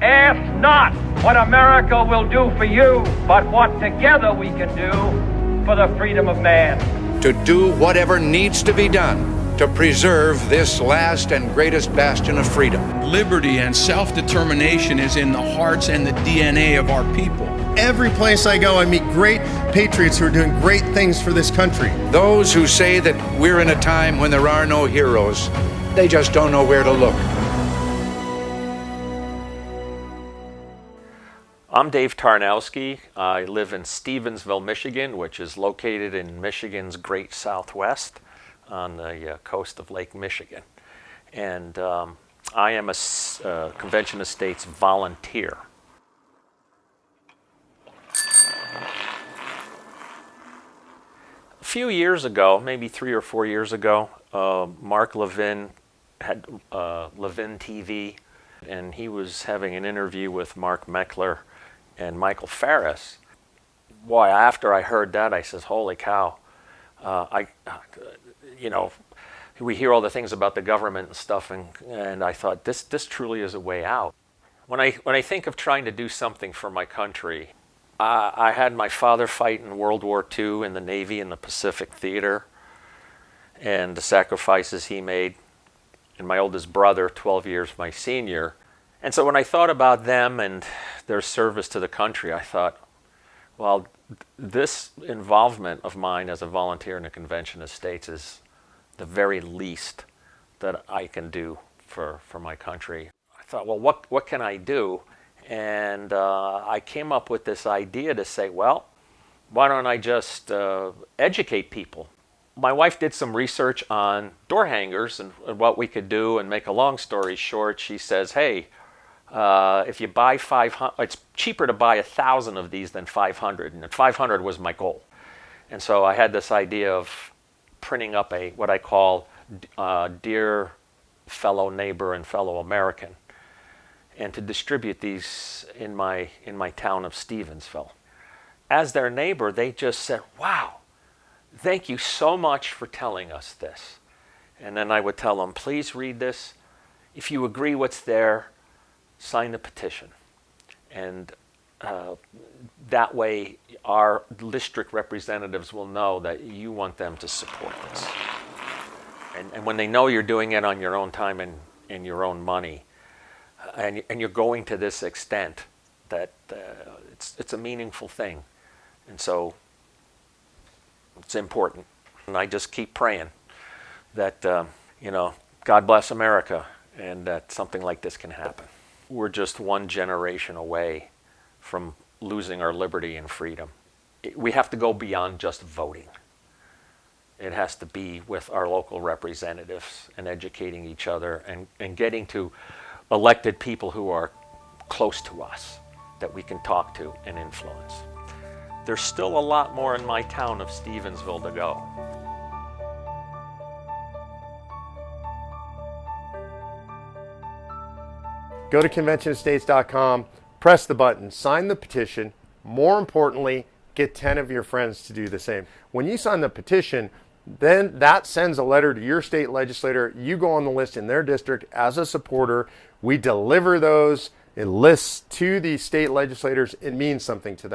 Ask not what America will do for you, but what together we can do for the freedom of man. To do whatever needs to be done to preserve this last and greatest bastion of freedom. Liberty and self-determination is in the hearts and the DNA of our people. Every place I go, I meet great patriots who are doing great things for this country. Those who say that we're in a time when there are no heroes, they just don't know where to look. I'm Dave Tarnowski. I live in Stevensville, Michigan, which is located in Michigan's Great Southwest on the coast of Lake Michigan. And I am a Convention Estates volunteer. A few years ago, maybe 3 or 4 years ago, Mark Levin had Levin TV, and he was having an interview with Mark Meckler and Michael Farris. Boy, after I heard that, I says, holy cow. We hear all the things about the government and stuff, and I thought, this truly is a way out. When I think of trying to do something for my country, I had my father fight in World War II in the Navy in the Pacific Theater, and the sacrifices he made, and my oldest brother, 12 years my senior. And so when I thought about them and their service to the country, I thought, well, this involvement of mine as a volunteer in the Convention Estates is the very least that I can do for my country. I thought, well, what can I do? And I came up with this idea to say, well, why don't I just educate people? My wife did some research on door hangers and what we could do, and make a long story short, she says, hey, if you buy 500, it's cheaper to buy 1,000 of these than 500, and 500 was my goal. And so I had this idea of printing up what I call Dear Fellow Neighbor and Fellow American, and to distribute these in my town of Stevensville. As their neighbor, they just said, wow, thank you so much for telling us this. And then I would tell them, please read this. If you agree what's there, sign the petition. And that way our district representatives will know that you want them to support this. And when they know you're doing it on your own time and your own money, and you're going to this extent, that it's a meaningful thing. And so it's important. And I just keep praying that, God bless America, and that something like this can happen. We're just one generation away from losing our liberty and freedom. We have to go beyond just voting. It has to be with our local representatives and educating each other and getting to elected people who are close to us that we can talk to and influence. There's still a lot more in my town of Stevensville to go. Go to ConventionEstates.com, press the button, sign the petition. More importantly, get 10 of your friends to do the same. When you sign the petition, then that sends a letter to your state legislator. You go on the list in their district as a supporter. We deliver those lists to the state legislators. It means something to them.